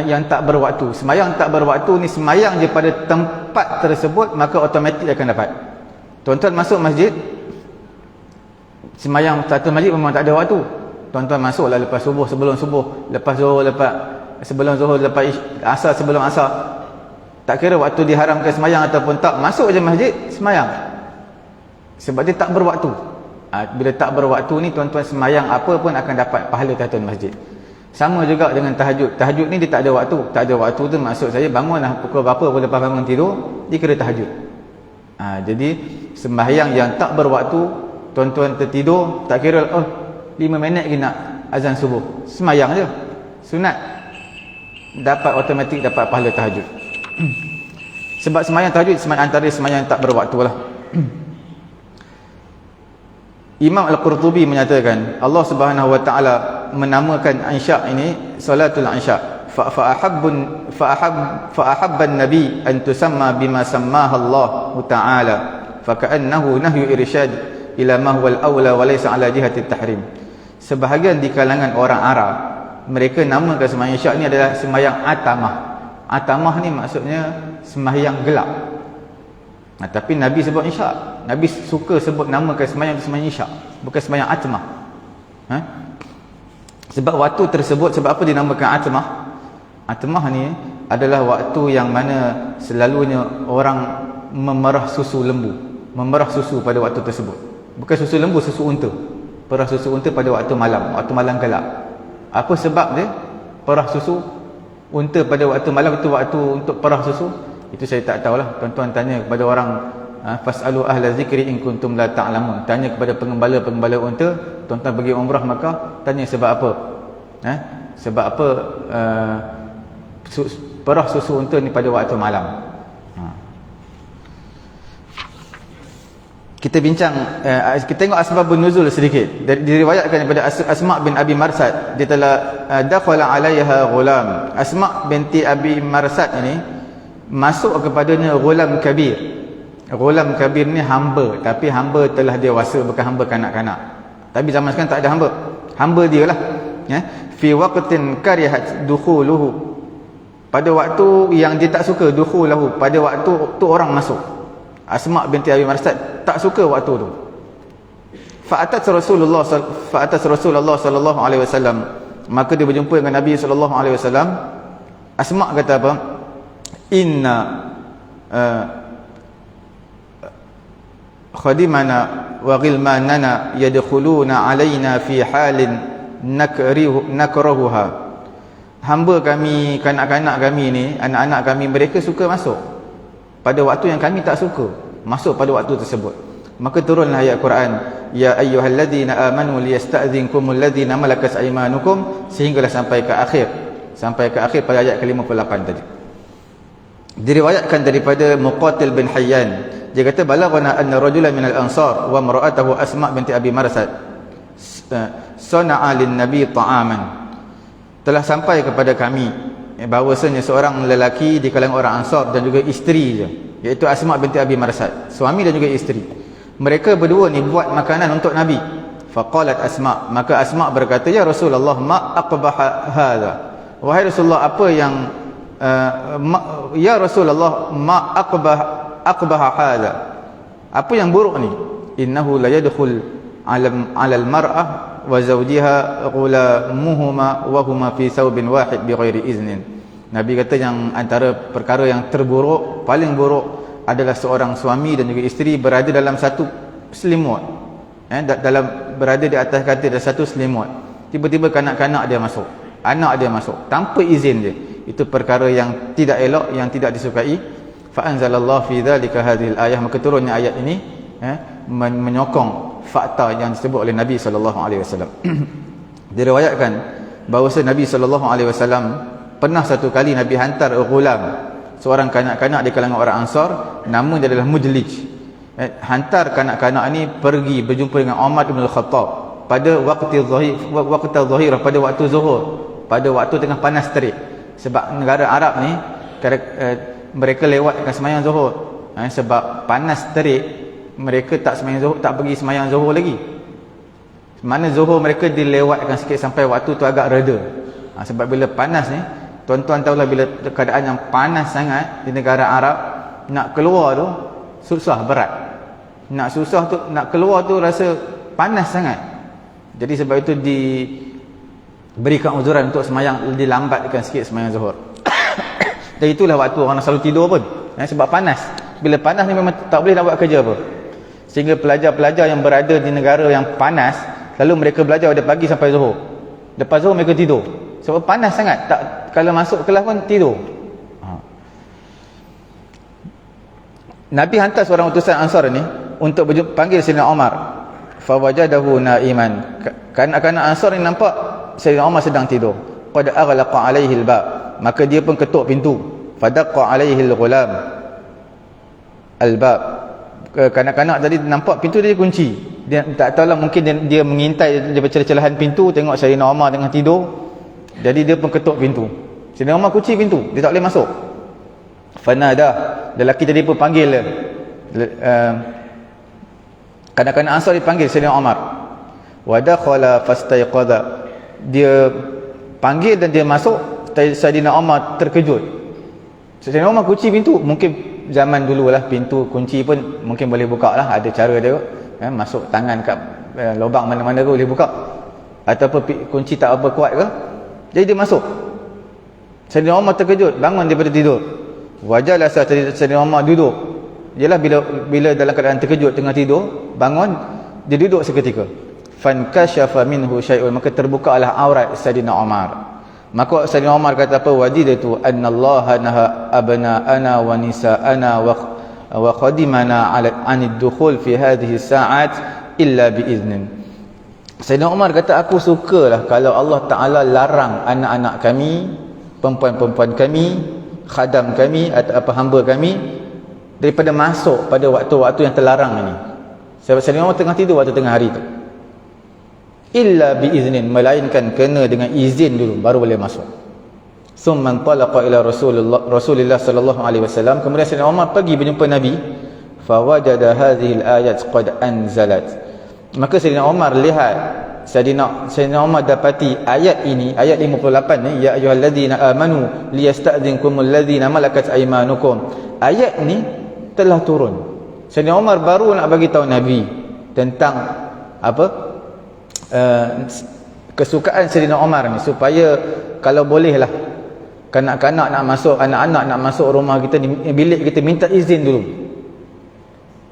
Speaker 1: yang tak berwaktu. Sembahyang tak berwaktu ni sembahyang je pada tempat tersebut, maka automatik akan dapat. Tuan-tuan masuk masjid, sembahyang tahiyatul masjid memang tak ada waktu. Tuan-tuan masuklah lepas subuh, sebelum subuh, lepas zuhur, sebelum zuhur, lepas asar, sebelum asar. Tak kira waktu diharamkan sembahyang ataupun tak, masuk je masjid sembahyang. Sebab dia tak berwaktu. Bila tak berwaktu ni, tuan-tuan semayang apa pun akan dapat pahala tahiyatul masjid. Sama juga dengan tahajud. Tahajud ni dia tak ada waktu. Tak ada waktu tu maksud saya bangunlah pukul berapa pun lepas bangun tidur, dikira tahajud. Jadi sembahyang yang tak berwaktu, tuan-tuan tertidur, tak kira 5 minit lagi nak azan subuh, sembahyang je, sunat, dapat automatik dapat pahala tahajud. Sebab sembahyang tahajud antara sembahyang yang tak berwaktu lah. Imam Al-Qurtubi menyatakan Allah Subhanahu wa taala menamakan Isya' ini salatul Isya'. Fa ahabban nabi an tusamma bima sammaha Allah taala fa ka'annahu nahyu irsyad ila ma huwa al-aula wa laysa ala jihati at-tahrim. Sebahagian di kalangan orang Arab, mereka namakan sembahyang Isya' ni adalah sembahyang atamah. Atamah ni maksudnya sembahyang gelap. Tapi Nabi sebut Isya'. Nabi suka sebut namakan sembahyang Isya', bukan sembahyang atamah. Sebab waktu tersebut, sebab apa dinamakan atamah? Atamah ni adalah waktu yang mana selalunya orang memerah susu lembu, memerah susu pada waktu tersebut. Bukan susu lembu, susu unta. Perah susu unta pada waktu malam gelap. Apa sebab dia perah susu unta pada waktu malam? Itu waktu untuk perah susu, itu saya tak tahulah. Tuan-tuan tanya kepada orang, fasalu ahla zikri in kuntum la ta'lamun. Tanya kepada pengembala unta. Tuan-tuan pergi umrah Makkah, tanya sebab apa? Sebab apa perah susu unta ni pada waktu malam? Kita bincang, kita tengok asbabun nuzul sedikit. Diriwayatkan daripada Asma' bin Abi Marsad, dia telah dakhala 'alaiha ghulam. Asma' binti Abi Marsad ini masuk kepadanya ghulam kabir. Ghulam kabir ni hamba, tapi hamba telah dewasa, bukan hamba kanak-kanak. Tapi zaman sekarang tak ada hamba. Hamba dia lah. Fi waqtin karihat dukhuluhu. Pada waktu yang dia tak suka, dukhulahu, pada waktu tu orang masuk. Asma' binti Abi Marsad tak suka waktu tu. Fa'atat Rasulullah sallallahu alaihi wasallam. Maka dia berjumpa dengan Nabi sallallahu alaihi wasallam. Asma' kata apa? Inna khadimana wa ghilmanana yadkhuluna alaina fi halin nakrahuha. Hamba kami, kanak-kanak kami ni, anak-anak kami, mereka suka masuk pada waktu yang kami tak suka masuk pada waktu tersebut. Maka turunlah ayat Quran, ya ayyuhalladzina amanu liyasta'dzinkumul ladzina malakat aymanukum, sehinggalah sampai ke akhir pada ayat ke-58 tadi. Diriwayatkan daripada Muqatil bin Hayyan, dia kata balaghana anna rajulan minal ansar wa imra'atahu Asma' binti Abi Marsad sana'a lin-nabi ta'aman. Telah sampai kepada kami bahawasanya seorang lelaki di kalangan orang Ansar dan juga isteri dia, iaitu Asma' binti Abi Marsad, suami dan juga isteri. Mereka berdua ni buat makanan untuk Nabi. Faqalat Asma', maka Asma' berkata, ya Rasulullah, ma aqbaha hadha. Wahai Rasulullah, apa yang ya Rasulullah, ma aqbaha hadha, apa yang buruk ni? Innahu la yadkhul ala al-mar'ah wa zawjiha ghulamuhuma wa huma fi thawbin wahid bighairi iznin. Nabi kata yang antara perkara yang terburuk, paling buruk adalah seorang suami dan juga isteri berada dalam satu selimut, berada di atas katil dalam satu selimut. Tiba-tiba kanak-kanak dia masuk, anak dia masuk tanpa izin dia. Itu perkara yang tidak elok, yang tidak disukai. Fa anzalallahu fi dzalika hadhihi al-ayah, maka turunnya ayat ini menyokong fakta yang disebut oleh Nabi SAW. Diriwayatkan bahawa Nabi SAW pernah satu kali Nabi hantar ghulam, seorang kanak-kanak di kalangan orang Ansar, nama dia adalah Mujlij. Hantar kanak-kanak ni pergi berjumpa dengan Umar bin Al-Khattab pada waktu zahir, pada waktu zuhur, pada waktu tengah panas terik. Sebab negara Arab ni mereka lewatkan sembahyang zuhur, sebab panas terik. Mereka tak sembahyang zuhur, tak pergi sembahyang zuhur lagi. Mana zuhur mereka dilewatkan sikit sampai waktu tu agak reda. Sebab bila panas ni, tuan-tuan tahulah, bila keadaan yang panas sangat di negara Arab, nak keluar tu susah, berat. Nak keluar tu rasa panas sangat. Jadi sebab itu diberikan uzuran untuk sembahyang, dilambatkan sikit sembahyang zuhur. Dan itulah waktu orang selalu tidur pun, sebab panas. Bila panas ni memang tak boleh nak buat kerja apa. Sehingga pelajar-pelajar yang berada di negara yang panas, lalu mereka belajar dari pagi sampai Zuhur. Lepas Zuhur mereka tidur. Sebab panas sangat, tak, kalau masuk kelas pun tidur. Nabi hantar seorang utusan Ansar ni untuk panggil Sayyidina Umar. Fawajadahu naiman. Kanak-kanak Ansar ni nampak Sayyidina Umar sedang tidur. Qad aghlaqa alaihi al-bab. Maka dia pun ketuk pintu. Fadaqqa alaihi al-ghulam al-bab. Kanak-kanak tadi nampak pintu dia kunci. Dia tak tahulah, mungkin dia mengintai daripada celah-celahan pintu, tengok Sayyidina Umar tengah tidur. Jadi dia pun ketuk pintu. Sayyidina Umar kunci pintu, dia tak boleh masuk. Fanada, lelaki tadi pun panggil kanak-kanak Ansar dipanggil Sayyidina Umar. Wa dakhala fastayqadha. Dia panggil dan dia masuk. Sayyidina Umar terkejut. Sayyidina Umar kunci pintu. Mungkin zaman dululah pintu kunci pun mungkin boleh buka lah, ada cara dia masuk tangan kat lubang mana-mana ke boleh buka, ataupun kunci tak apa kuat ke. Jadi dia masuk. Sayyidina Umar terkejut, bangun daripada tidur. Wajalah Sayyidina Umar duduk. Ialah bila dalam keadaan terkejut tengah tidur, bangun, dia duduk seketika. Fankashafa minhu syai'un, maka terbukalah aurat Sayyidina Umar. Maka Sayyidina Umar kata apa? Wajidatu annallaha naha abna'ana wa nisa'ana wa qadimana 'anid dukhul fi hadhihi sa'at illa biiznin. Sayyidina Umar kata, aku sukalah kalau Allah Ta'ala larang anak-anak kami, perempuan-perempuan kami, khadam kami atau apa hamba kami daripada masuk pada waktu-waktu yang terlarang ini. Sebab Sayyidina Umar tengah tidur waktu tengah hari tu. Illa biiznin, melainkan kena dengan izin dulu baru boleh masuk. Summan talaqa ila Rasulillah sallallahu alaihi wasallam. Kemudian Sayyidina Umar pergi berjumpa Nabi. Fawajada hadhihi al-ayat qad anzalat. Maka Sayyidina Umar lihat, Sayyidina Umar dapati ayat ini, ayat 58 ni, ya ayyuhalladzina amanu liyasta'dzinkumul ladzina malakat aymanukum. Ayat ni telah turun. Sayyidina Umar baru nak bagi tahu Nabi tentang apa? Kesukaan Sayyidina Umar ni, supaya kalau bolehlah kanak-kanak nak masuk, anak-anak nak masuk rumah kita ni, bilik kita, minta izin dulu.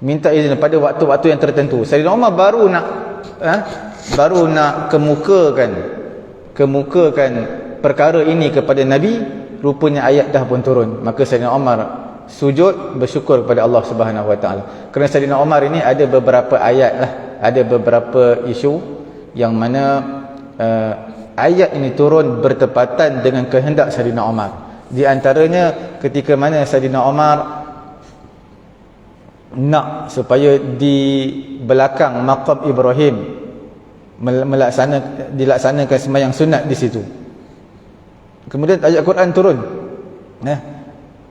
Speaker 1: Minta izin pada waktu-waktu yang tertentu. Sayyidina Umar baru nak kemukakan perkara ini kepada Nabi, rupanya ayat dah pun turun. Maka Sayyidina Umar sujud bersyukur kepada Allah Subhanahu Wa Taala. Kerana Sayyidina Umar ini ada beberapa ayat lah, ada beberapa isu yang mana ayat ini turun bertepatan dengan kehendak Sayyidina Umar. Di antaranya ketika mana Sayyidina Umar nak supaya di belakang maqam Ibrahim dilaksanakan sembahyang sunat di situ. Kemudian ayat Quran turun.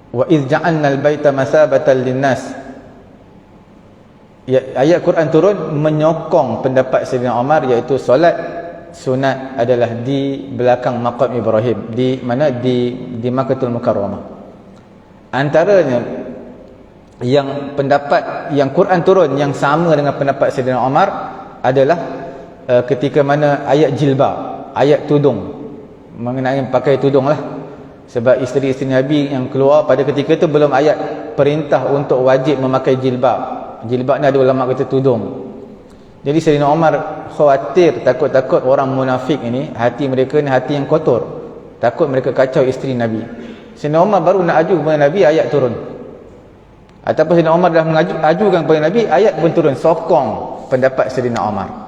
Speaker 1: Wa idz ja'alna al-baita masabatan lin-nas. Ayat Quran turun menyokong pendapat Sayyidina Umar, iaitu solat sunat adalah di belakang maqam Ibrahim, di mana di Makkahul Mukarramah. Antaranya yang pendapat yang Quran turun yang sama dengan pendapat Sayyidina Umar adalah ketika mana ayat jilbab, ayat tudung, mengenai pakai tudung lah. Sebab isteri-isteri Nabi yang keluar pada ketika itu belum ayat perintah untuk wajib memakai jilbab. Jilbab ni ada ulama kata tudung. Jadi Sayyidina Umar khawatir, takut orang munafik ini, hati mereka ni hati yang kotor, takut mereka kacau isteri Nabi. Sayyidina Umar baru nak aju kepada Nabi, ayat turun. Ataupun Sayyidina Umar dah mengajukan kepada Nabi, ayat pun turun sokong pendapat Sayyidina Umar.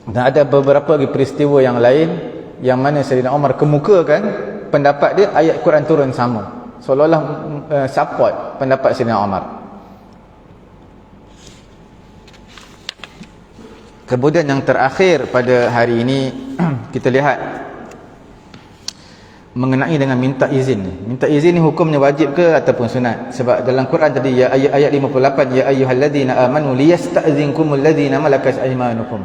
Speaker 1: Dan ada beberapa lagi peristiwa yang lain yang mana Sayyidina Umar kemukakan pendapat dia, ayat Quran turun sama, seolah-olah support pendapat Sayyidina Umar. Kemudian yang terakhir pada hari ini kita lihat mengenai dengan minta izin. Minta izin ni hukumnya wajib ke ataupun sunat? Sebab dalam Quran tadi ayat 58, ya ayyuhalladzina amanu liyasta'zinkumul ladzina malakat aymanukum.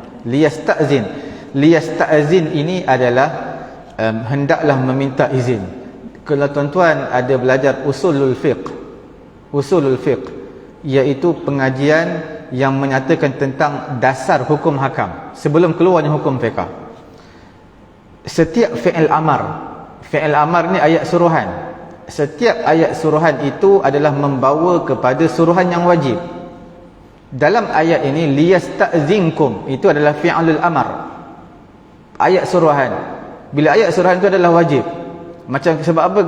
Speaker 1: Liyasta'zin ini adalah hendaklah meminta izin. Kalau tuan-tuan ada belajar usulul fiqh, iaitu pengajian yang menyatakan tentang dasar hukum hakam sebelum keluarnya hukum fiqh. Setiap fi'il amar ni ayat suruhan. setiap ayat suruhan itu adalah membawa kepada suruhan yang wajib. Dalam ayat ini liyasta'zinkum itu adalah fi'lul amr, ayat suruhan. Bila ayat suruhan itu adalah wajib, macam sebab apa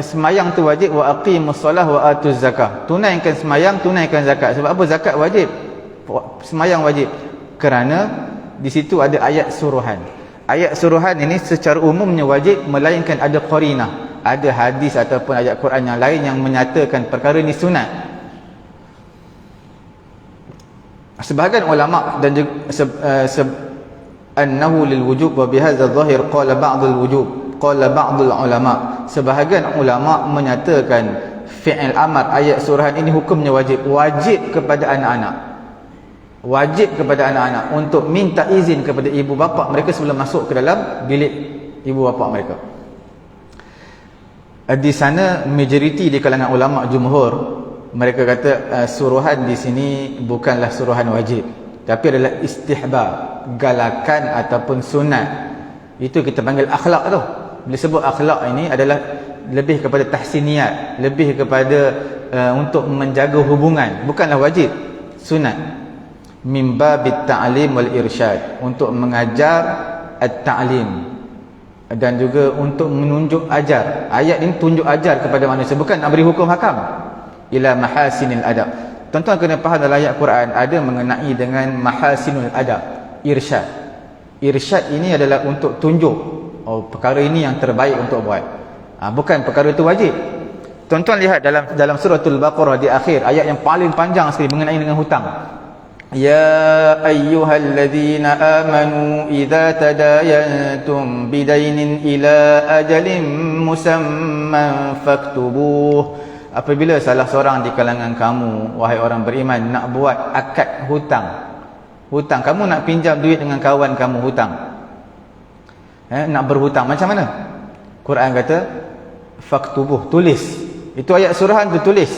Speaker 1: semayang tu wajib, wa aqimus solah wa atuz zakah, tunaikan semayang, tunaikan zakat. Sebab apa zakat wajib, semayang wajib? Kerana di situ ada ayat suruhan. Ayat suruhan ini secara umumnya wajib, melainkan ada qarinah, ada hadis ataupun ayat Quran yang lain yang menyatakan perkara ini sunat. Sebahagian ulama dan juga annahu lil wujub wa bihadza adh-dhahir qala ba'd al-wujub qala ba'd al-ulama. Sebahagian ulama menyatakan fi'il amr ayat suruhan ini hukumnya wajib, wajib kepada anak-anak, wajib kepada anak-anak untuk minta izin kepada ibu bapa mereka sebelum masuk ke dalam bilik ibu bapa mereka. Di sana majoriti di kalangan ulama jumhur mereka kata suruhan di sini bukanlah suruhan wajib, tapi adalah istihbab, galakan ataupun sunat. Itu kita panggil akhlak tu. Bila sebut akhlak ini adalah lebih kepada tahsiniyat, lebih kepada untuk menjaga hubungan, bukanlah wajib, sunat. Min babit ta'lim wal irsyad, untuk mengajar at-ta'lim dan juga untuk menunjuk ajar. Ayat ini tunjuk ajar kepada manusia, bukan nak beri hukum hakam. Ila mahasinil adab. Tuan-tuan kena faham dalam ayat Quran ada mengenai dengan mahasinul adab, irsyad. Irsyad ini adalah untuk tunjuk, oh perkara ini yang terbaik untuk buat. Bukan perkara itu wajib. Tuan-tuan lihat dalam suratul Baqarah di akhir, ayat yang paling panjang sekali mengenai dengan hutang. Ya ayyuhalladzina amanu idza tadayantum bidainin ila ajalin musamman faktubuh. Apabila salah seorang di kalangan kamu, wahai orang beriman, nak buat akad hutang, kamu nak pinjam duit dengan kawan kamu, hutang, nak berhutang, macam mana? Quran kata faktubuh, tulis. Itu ayat suruhan tu, tulis.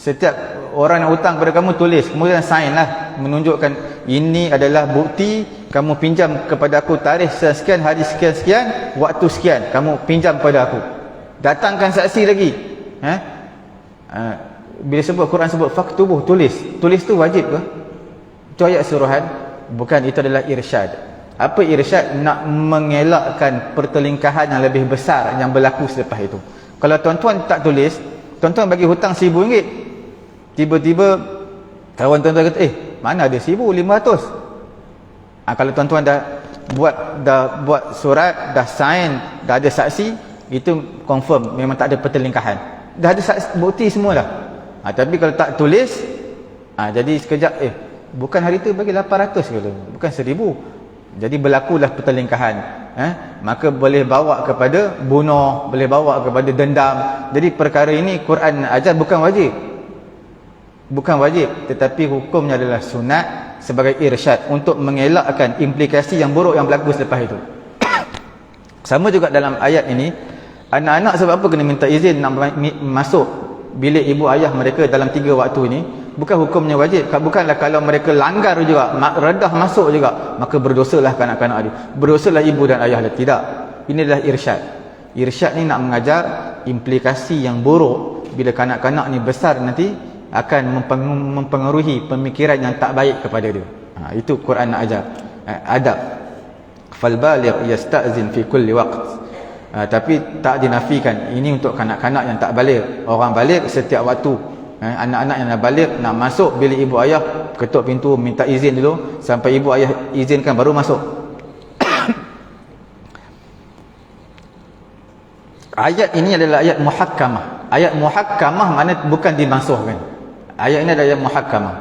Speaker 1: Setiap orang nak hutang kepada kamu, tulis, kemudian sign lah, menunjukkan ini adalah bukti kamu pinjam kepada aku tarikh sekian, hari sekian-sekian, waktu sekian kamu pinjam kepada aku. Datangkan saksi lagi. Bila sebut Quran sebut faktubuh, tulis tu wajib ke? Itu ayat suruhan? Bukan, itu adalah irsyad. Apa irsyad? Nak mengelakkan pertelingkahan yang lebih besar yang berlaku selepas itu. Kalau tuan-tuan tak tulis, tuan-tuan bagi hutang RM1,000, tiba-tiba kawan tuan-tuan kata, mana ada RM1,500. Kalau tuan-tuan dah buat surat, dah sign, dah ada saksi, itu confirm memang tak ada pertelingkahan, dah ada bukti semua dah. Tapi kalau tak tulis, jadi sekejap bukan hari tu bagi 800 ke, bukan 1000, jadi berlakulah pertelingkahan. Maka boleh bawa kepada bunuh, boleh bawa kepada dendam. Jadi perkara ini Quran ajar bukan wajib, tetapi hukumnya adalah sunat sebagai irsyad untuk mengelakkan implikasi yang buruk yang berlaku selepas itu. Sama juga dalam ayat ini, anak-anak sebab apa kena minta izin nak masuk bilik ibu ayah mereka dalam 3 waktu ini? Bukan hukumnya wajib. Bukanlah kalau mereka langgar juga, redah masuk juga, maka berdosalah kanak-kanak dia, berdosalah ibu dan ayah dia. Tidak, ini adalah irsyad. Irsyad ni nak mengajar implikasi yang buruk bila kanak-kanak ni besar nanti akan mempengaruhi pemikiran yang tak baik kepada dia. Itu Quran nak ajar adab. Fal baligh yasta'zin fi kulli waqt. Tapi tak dinafikan ini untuk kanak-kanak yang tak baligh. Orang baligh setiap waktu. Anak-anak yang nak baligh nak masuk bilik ibu ayah, ketuk pintu, minta izin dulu sampai ibu ayah izinkan baru masuk. Ayat ini adalah ayat muhakkamah. Ayat muhakkamah makna bukan dimansuhkan. Ayat ini adalah ayat muhakkamah,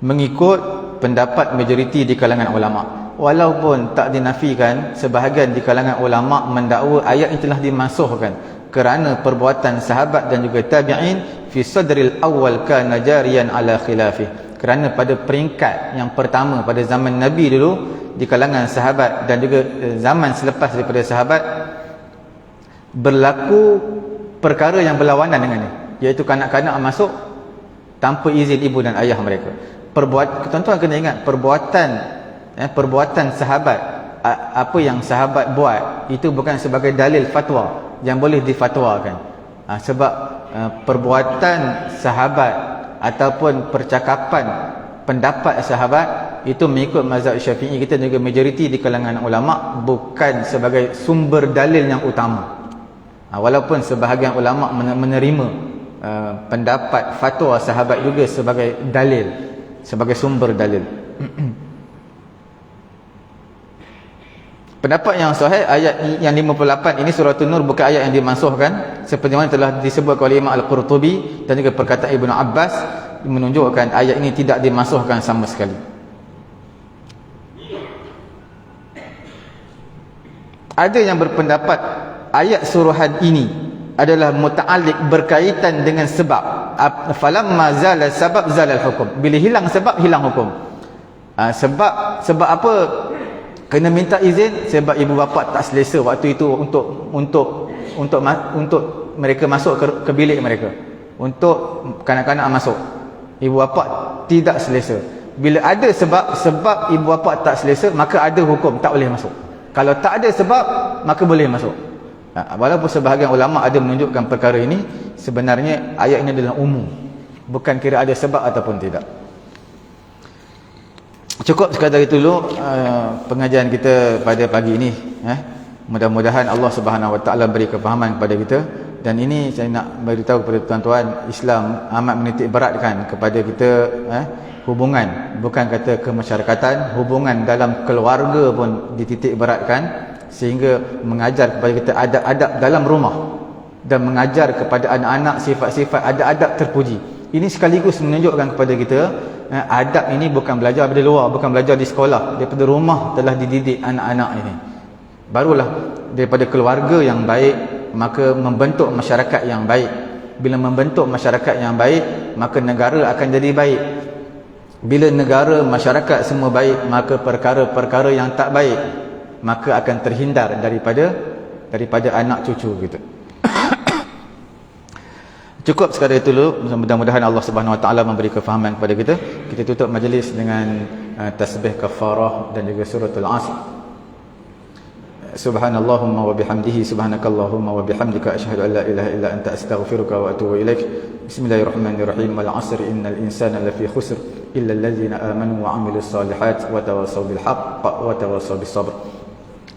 Speaker 1: mengikut pendapat majoriti di kalangan ulama. Walaupun tak dinafikan, sebahagian di kalangan ulama mendakwa ayat ini telah dimansuhkan kerana perbuatan sahabat dan juga tabi'in fi sadril awal kana jariyan ala khilafih. Kerana pada peringkat yang pertama pada zaman Nabi dulu, di kalangan sahabat dan juga zaman selepas daripada sahabat, berlaku perkara yang berlawanan dengannya, iaitu kanak-kanak masuk tanpa izin ibu dan ayah mereka. Tuan-tuan kena ingat, perbuatan sahabat, apa yang sahabat buat itu bukan sebagai dalil fatwa yang boleh difatwakan. Sebab perbuatan sahabat ataupun percakapan pendapat sahabat itu mengikut mazhab Syafi'i kita juga majoriti di kalangan ulama bukan sebagai sumber dalil yang utama. Walaupun sebahagian ulama menerima pendapat fatwa sahabat juga sebagai dalil, sebagai sumber dalil. Pendapat yang sahih ayat yang 58 ini surah An-Nur bukan ayat yang dimansuhkan seperti mana telah disebut oleh Imam Al-Qurtubi dan juga perkataan Ibnu Abbas menunjukkan ayat ini tidak dimansuhkan sama sekali. Ada yang berpendapat ayat suruhan ini adalah muta'alliq berkaitan dengan sebab. Falamma zala sabab zalal hukum. Bila hilang sebab hilang hukum. Sebab apa? Kena minta izin sebab ibu bapa tak selesa waktu itu untuk mereka masuk ke bilik mereka. Untuk kanak-kanak masuk. Ibu bapa tidak selesa. Bila ada sebab ibu bapa tak selesa, maka ada hukum tak boleh masuk. Kalau tak ada sebab, maka boleh masuk. Walaupun sebahagian ulama ada menunjukkan perkara ini, sebenarnya ayat ini adalah umum. Bukan kira ada sebab ataupun tidak. Cukup sekadar itu dulu pengajian kita pada pagi ini. Mudah-mudahan Allah Subhanahu Wa Taala beri kefahaman kepada kita. Dan ini saya nak beritahu kepada tuan-tuan, Islam amat menitik beratkan kepada kita hubungan, bukan kata kemasyarakatan, hubungan dalam keluarga pun dititik beratkan, sehingga mengajar kepada kita adab-adab dalam rumah dan mengajar kepada anak-anak sifat-sifat adab-adab terpuji. Ini sekaligus menunjukkan kepada kita adab ini bukan belajar dari luar, bukan belajar di sekolah, daripada rumah telah dididik anak-anak ini. Barulah daripada keluarga yang baik, maka membentuk masyarakat yang baik. Bila membentuk masyarakat yang baik, maka negara akan jadi baik. Bila negara, masyarakat semua baik, maka perkara-perkara yang tak baik maka akan terhindar daripada anak cucu kita. Cukup sekadar itu dulu. Mudah-mudahan Allah Subhanahu Wa Taala memberi kefahaman kepada kita. Kita tutup majlis dengan tasbih kafarah dan juga suratul Asr. Subhanallahumma wa bihamdihi, subhanakallahumma wa bihamdika, asyhadu an la ilaha illa anta, astaghfiruka wa atubu ilaik. Bismillahirrahmanirrahim. Wal 'asri innal insana lafi khusr illa allazina amanu wa 'amilus solihat wa tawassaw bil haqq wa tawassaw bis sabr.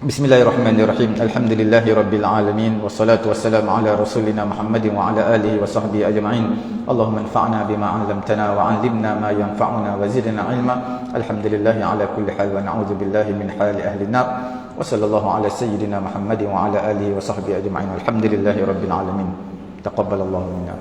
Speaker 1: Bismillahirrahmanirrahim. Alhamdulillahi rabbil alamin, wassalatu wassalamu ala rasulina Muhammadin wa ala alihi wa sahbihi ajma'in. Allahumma anfa'na bima 'allamtana wa 'allimna ma yanfa'una wa zidna 'ilma. Alhamdulillahi ala kulli hal wa na'udzu billahi min hali ahli an-nar. Wa sallallahu ala sayyidina Muhammadin wa ala alihi wa sahbihi ajma'in. Alhamdulillahi rabbil alamin. Taqabbalallahu minna.